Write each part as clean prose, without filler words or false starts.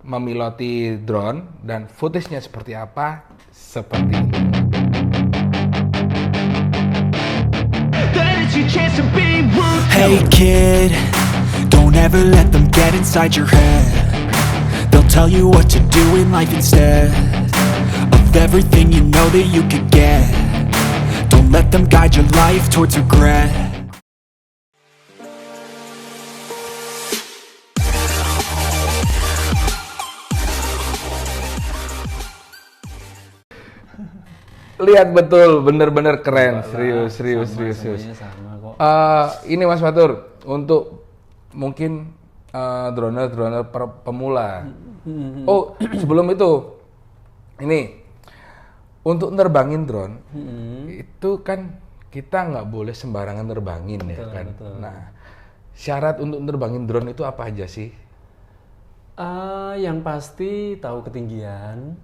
memiloti drone dan footage-nya seperti apa? Seperti ini. Hey kid, don't ever let them get inside your head. They'll tell you what to do in life instead of everything you know that you could get. Don't let them guide your life towards regret. Lihat betul, bener-bener keren, serius. Sama kok. Ini Mas Fatur, untuk mungkin drone pemula. Oh, sebelum itu, ini untuk nerbangin drone itu kan kita nggak boleh sembarangan nerbangin ya kan. Betul. Nah, syarat untuk nerbangin drone itu apa aja sih? Yang pasti tahu ketinggian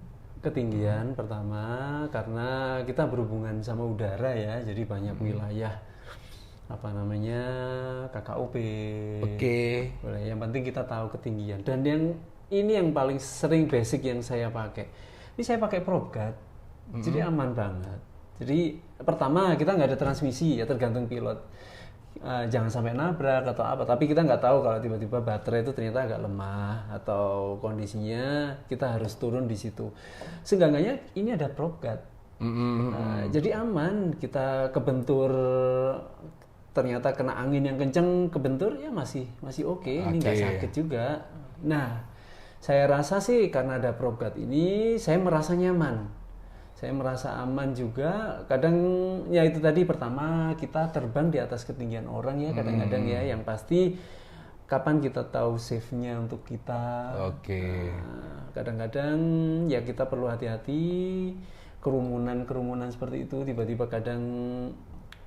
pertama, karena kita berhubungan sama udara ya, jadi banyak wilayah KKOP. Oke. Yang penting kita tahu ketinggian. Dan ini yang paling sering basic yang saya pakai. Ini saya pakai PropGuard, jadi aman banget. Jadi pertama kita nggak ada transmisi ya, tergantung pilot. Jangan sampai nabrak atau apa, tapi kita nggak tahu kalau tiba-tiba baterai itu ternyata agak lemah atau kondisinya kita harus turun di situ. Seenggaknya ini ada PropGuard, jadi aman. Kita kebentur, ternyata kena angin yang kenceng kebentur ya masih oke. Ini nggak sakit juga. Nah, saya rasa sih karena ada PropGuard ini saya merasa nyaman. Saya merasa aman juga. Kadang ya itu tadi, pertama kita terbang di atas ketinggian orang ya, kadang-kadang ya, yang pasti kapan kita tahu safe-nya untuk kita. Oke. Kadang-kadang ya kita perlu hati-hati, kerumunan seperti itu, tiba-tiba kadang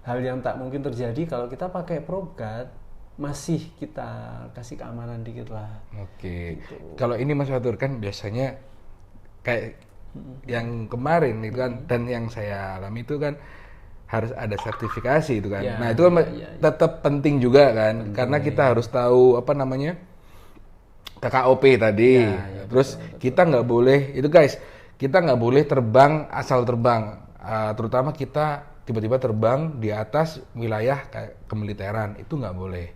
hal yang tak mungkin terjadi. Kalau kita pakai PropGuard masih kita kasih keamanan dikit lah. Oke. Gitu. Kalau ini Mas Fatur kan biasanya kayak yang kemarin itu kan, dan yang saya alami itu kan harus ada sertifikasi itu kan. Ya, Nah itu kan tetap penting juga kan, karena kita harus tahu KKOP tadi. Terus betul. Kita nggak boleh itu guys, kita nggak boleh terbang asal terbang. Terutama kita tiba-tiba terbang di atas wilayah kayak kemiliteran, itu nggak boleh.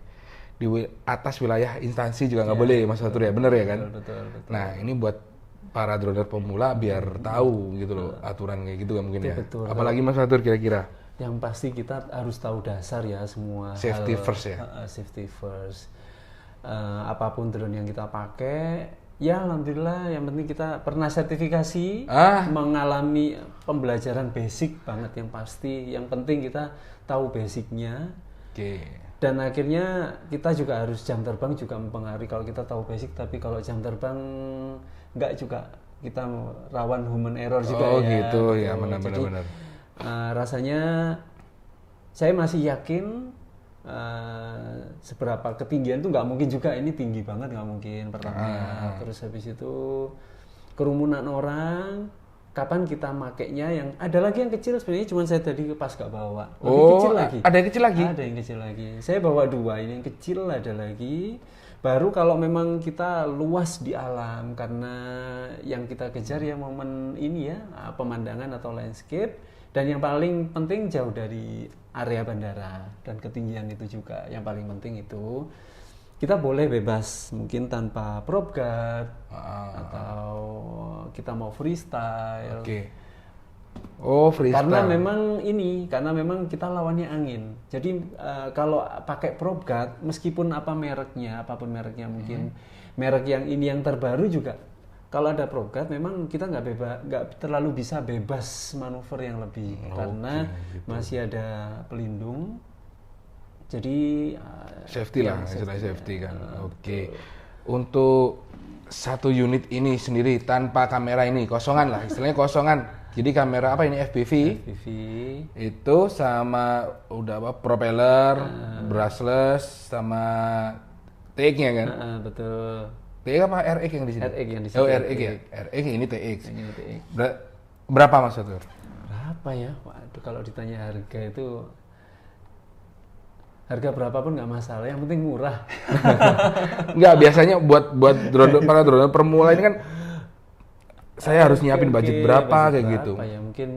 Di atas wilayah instansi juga nggak boleh, Mas Fatur ya, bener ya kan? Betul. Nah ini buat para droner pemula biar tahu gitu loh aturan kayak gitu kan mungkin ya. Betul. Apalagi Mas Fatur kira-kira? Yang pasti kita harus tahu dasar ya, semua safety hal, first ya. Safety first. Apapun drone yang kita pakai, ya alhamdulillah yang penting kita pernah sertifikasi, mengalami pembelajaran basic banget yang pasti. Yang penting kita tahu basicnya. Oke. Dan akhirnya kita juga harus, jam terbang juga mempengaruhi. Kalau kita tahu basic tapi kalau jam terbang enggak, juga kita rawan human error juga ya. Oh gitu ya, benar. Rasanya saya masih yakin seberapa ketinggian itu nggak mungkin juga, ini tinggi banget nggak mungkin pertama. Terus habis itu kerumunan orang, kapan kita makainya, yang ada lagi yang kecil sebenarnya, cuma saya tadi pas nggak bawa. Lebih kecil lagi. Ada yang kecil lagi? Ada yang kecil lagi. Saya bawa 2, ini yang kecil ada lagi. Baru kalau memang kita luas di alam, karena yang kita kejar ya momen ini ya, pemandangan atau landscape, dan yang paling penting jauh dari area bandara dan ketinggian itu juga yang paling penting itu. Kita boleh bebas mungkin tanpa PropGuard atau kita mau freestyle. Oke. Oh, freestyle. Karena memang kita lawannya angin. Jadi kalau pakai PropGuard, meskipun apapun mereknya mungkin merek yang ini yang terbaru juga, kalau ada PropGuard memang kita nggak terlalu bisa bebas manuver yang lebih, karena gitu. masih ada pelindung. Jadi safety lah, istilah safety kan. Oke. Untuk satu unit ini sendiri tanpa kamera ini kosongan lah, istilahnya kosongan. Jadi kamera apa ini, FPV itu sama udah propeller, brushless sama TX-nya kan? Betul. TX apa RX yang di sini? RX yang di sini. Oh RX ya, RX ini TX. Berapa Mas Fatur? Berapa ya? Waduh, kalau ditanya harga itu Harga berapapun nggak masalah, yang penting murah. Nggak, biasanya buat para drone pemula ini kan saya harus nyiapin budget berapa kayak gitu. Ya mungkin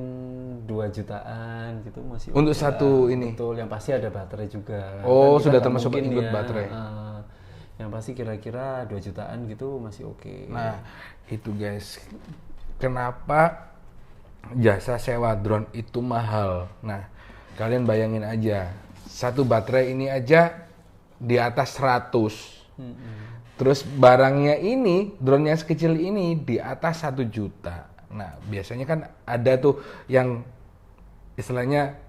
2 jutaan gitu masih untuk okay satu lah. ini. Betul, yang pasti ada baterai juga. Oh, kan sudah termasuk include baterai. Yang pasti kira-kira 2 jutaan gitu masih oke. Nah, itu guys. Kenapa jasa sewa drone itu mahal? Nah, kalian bayangin aja. Satu baterai ini aja di atas 100. Terus barangnya ini, drone yang sekecil ini di atas 1 juta. Nah, biasanya kan ada tuh yang istilahnya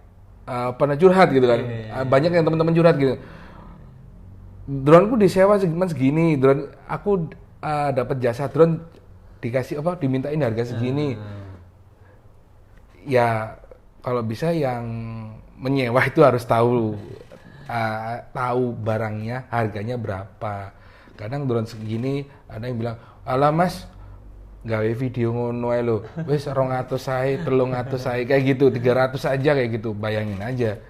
pernah curhat gitu kan. Banyak yang teman-teman curhat gitu. Droneku disewa segini, drone aku dapat jasa drone dikasih dimintain harga segini. Ya, kalau bisa yang menyewa itu harus tahu barangnya harganya berapa. Kadang drone segini ada yang bilang, "Alah Mas, gawe video ngono ae lho. Wis 200 ae, 300 ae kayak gitu, 300 aja kayak gitu." Bayangin aja.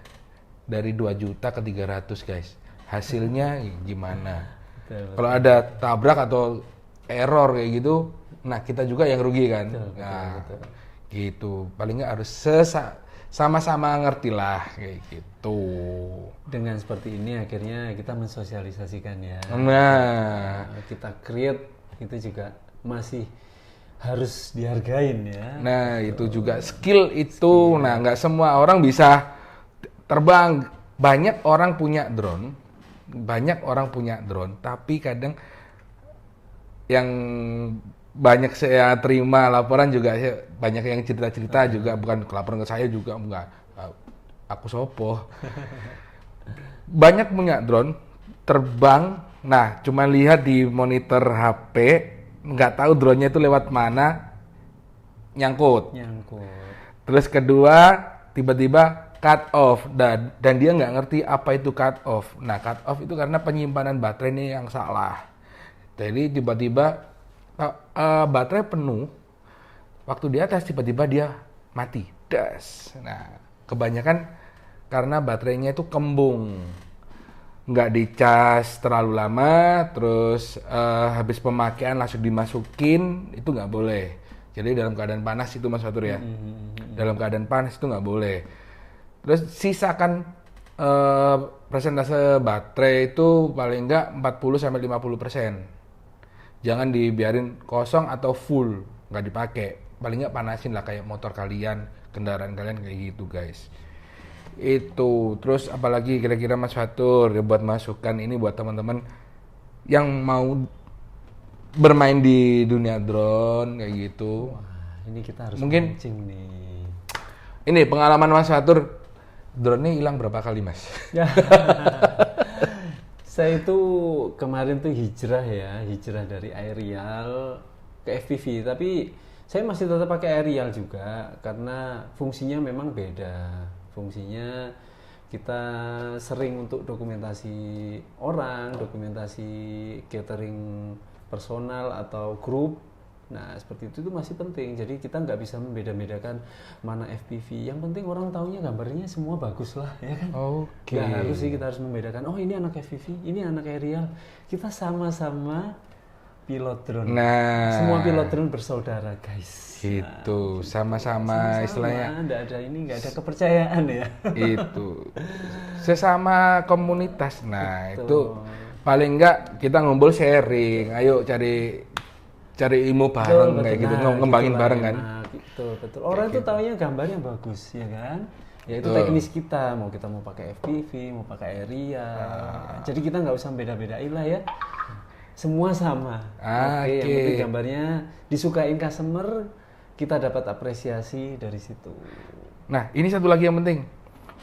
Dari 2 juta ke 300, guys. Hasilnya gimana? Kalau ada tabrak atau error kayak gitu, nah kita juga yang rugi kan. Betul. Gitu. Paling nggak harus sama-sama ngerti lah kayak gitu. Dengan seperti ini akhirnya kita mensosialisasikan ya. Nah, kita create itu juga masih harus dihargain ya. Nah, itu juga skill itu. Nah, nggak semua orang bisa terbang. Banyak orang punya drone, tapi kadang yang banyak saya terima laporan juga, banyak yang cerita-cerita juga, bukan laporan ke saya juga, enggak, aku sopo. Banyak punya drone, terbang, nah cuma lihat di monitor HP, nggak tahu drone-nya itu lewat mana, nyangkut. Terus kedua, tiba-tiba cut off, dan dia nggak ngerti apa itu cut off. Nah, cut off itu karena penyimpanan baterai ini yang salah. Jadi tiba-tiba baterai penuh, waktu di atas tiba-tiba dia mati, das. Nah, kebanyakan karena baterainya itu kembung, nggak dicas terlalu lama, terus habis pemakaian langsung dimasukin, itu nggak boleh. Jadi dalam keadaan panas itu Mas Fatur ya, dalam keadaan panas itu nggak boleh. Terus sisakan persentase baterai itu paling nggak 40-50%. Jangan dibiarin kosong atau full, nggak dipakai. Paling nggak panasin lah kayak motor kalian, kendaraan kalian kayak gitu guys. Itu, terus apalagi kira-kira Mas Fatur ya, buat masukan ini buat teman-teman yang mau bermain di dunia drone kayak gitu. Wah, ini kita harus mungkin nih. Ini pengalaman Mas Fatur, drone-nya hilang berapa kali Mas? Saya itu kemarin tuh hijrah dari aerial ke FPV, tapi saya masih tetap pakai aerial juga karena fungsinya memang beda. Fungsinya kita sering untuk dokumentasi orang, dokumentasi catering personal atau grup. Nah, seperti itu masih penting. Jadi kita nggak bisa membeda-bedakan mana FPV. Yang penting orang taunya gambarnya semua bagus lah, ya kan? Oke. Nggak harus sih kita harus membedakan. Oh, ini anak FPV, ini anak aerial. Kita sama-sama pilot drone. Nah, semua pilot drone bersaudara, guys. Itu sama-sama istilahnya. Nggak ada kepercayaan ya. Itu sesama komunitas. Nah, itu paling nggak kita ngumpul sharing. Ayo cari ilmu bareng, betul, kayak gitu, ngembangin bareng kan. Nah, betul. Orang itu taunya gambarnya bagus, ya kan? Ya itu teknis kita, mau pakai FPV, mau pakai aerial. Jadi kita nggak usah beda-bedain lah ya. Semua sama. Oke, yang penting gambarnya disukain customer, kita dapat apresiasi dari situ. Nah, ini satu lagi yang penting.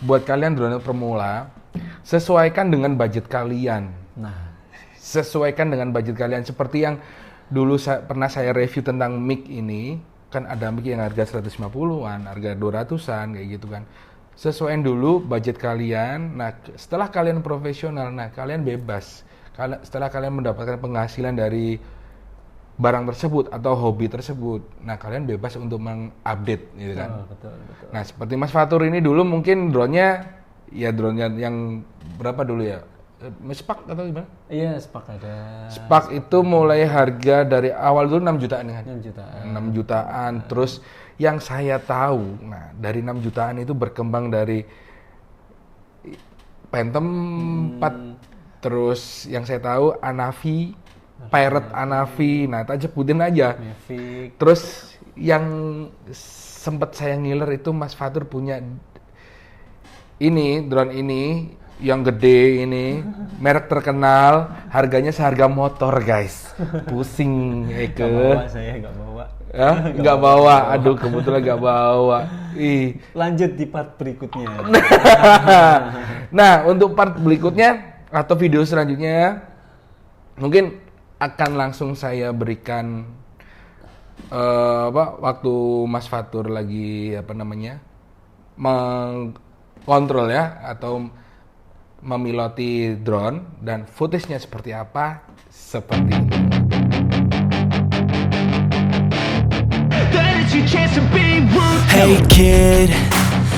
Buat kalian drone pemula, sesuaikan dengan budget kalian. Nah, sesuaikan dengan budget kalian, seperti yang dulu pernah saya review tentang mic ini, kan ada mic yang harga 150-an, harga 200-an kayak gitu kan. Sesuaiin dulu budget kalian. Nah, setelah kalian profesional, nah kalian bebas. Setelah kalian mendapatkan penghasilan dari barang tersebut atau hobi tersebut, nah kalian bebas untuk mengupdate gitu kan. Betul. Nah, seperti Mas Fatur ini dulu mungkin drone-nya ya drone yang berapa dulu ya? Spark atau gimana? Iya, Spark ada. Spark itu mulai harga dari awal dulu 6 jutaan kan? 6 jutaan. 6 jutaan. Terus yang saya tahu, nah dari 6 jutaan itu berkembang dari Phantom 4, terus yang saya tahu Anavi, Pirate Anavi, nah tak sebutin aja. Mavic. Terus yang sempat saya ngiler itu Mas Fatur punya ini, drone ini yang gede ini, merek terkenal, harganya seharga motor guys. Pusing Eke. Nggak bawa saya, nggak bawa. Ya, nggak bawa. Aduh, kebetulan nggak bawa. Ih. Lanjut di part berikutnya. Nah, untuk part berikutnya atau video selanjutnya mungkin akan langsung saya berikan waktu Mas Fatur lagi mengkontrol ya atau memiloti drone dan footage-nya seperti apa, seperti ini. Hey kid,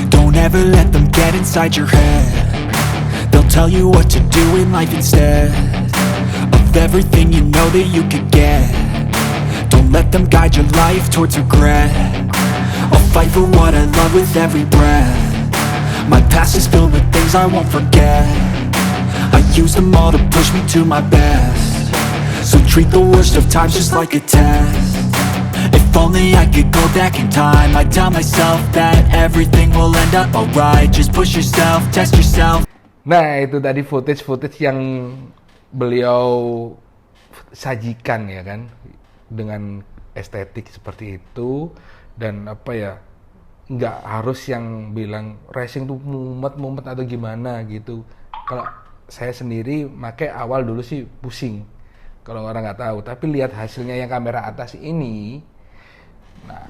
don't ever let them get inside your head. They'll tell you what to do in life instead of everything you know that you could get. Don't let them guide your life towards regret. I'll fight for what I love with every breath. My past is filled with things I won't forget. I use them all to push me to my best. So treat the worst of times just like a test. If only I could go back in time, I'd tell myself that everything will end up alright. Just push yourself, test yourself. Nah, itu tadi footage yang beliau sajikan ya kan, dengan estetik seperti itu. Dan apa ya, nggak harus yang bilang racing tuh mumet atau gimana gitu. Kalau saya sendiri pakai awal dulu sih pusing kalau orang nggak tahu, tapi lihat hasilnya yang kamera atas ini, nah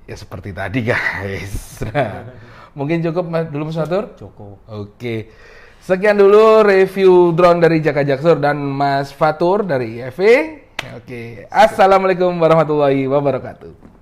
ya seperti tadi guys. Nah, mungkin cukup dulu Mas Fatur? Cukup. Oke, sekian dulu review drone dari Jaka Jaksur dan Mas Fatur dari EV. Oke, assalamualaikum warahmatullahi wabarakatuh.